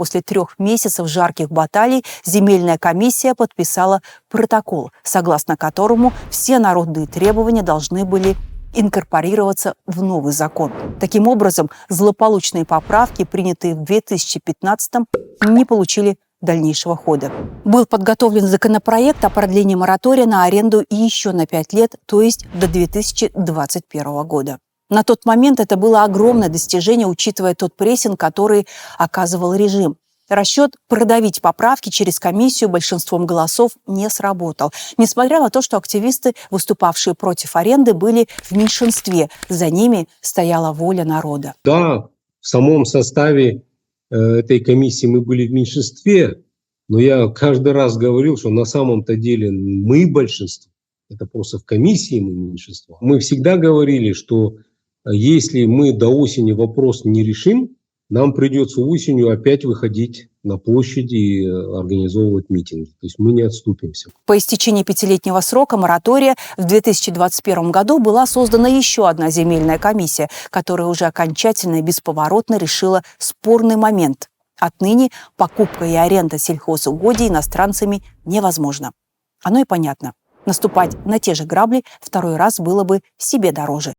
после 3 месяцев жарких баталий земельная комиссия подписала протокол, согласно которому все народные требования должны были инкорпорироваться в новый закон. Таким образом, злополучные поправки, принятые в 2015-м, не получили дальнейшего хода. Был подготовлен законопроект о продлении моратория на аренду еще на 5 лет, то есть до 2021 года. На тот момент это было огромное достижение, учитывая тот прессинг, который оказывал режим. Расчет продавить поправки через комиссию большинством голосов не сработал, несмотря на то, что активисты, выступавшие против аренды, были в меньшинстве. За ними стояла воля народа. Да, в самом составе этой комиссии мы были в меньшинстве, но я каждый раз говорил, что на самом-то деле мы большинство. Это просто в комиссии мы меньшинство. Мы всегда говорили, что если мы до осени вопрос не решим, нам придется осенью опять выходить на площади и организовывать митинги. То есть мы не отступимся. По истечении 5-летнего срока моратория в 2021 году была создана еще одна земельная комиссия, которая уже окончательно и бесповоротно решила спорный момент. Отныне покупка и аренда сельхозугодий иностранцами невозможно. Оно и понятно. Наступать на те же грабли второй раз было бы себе дороже.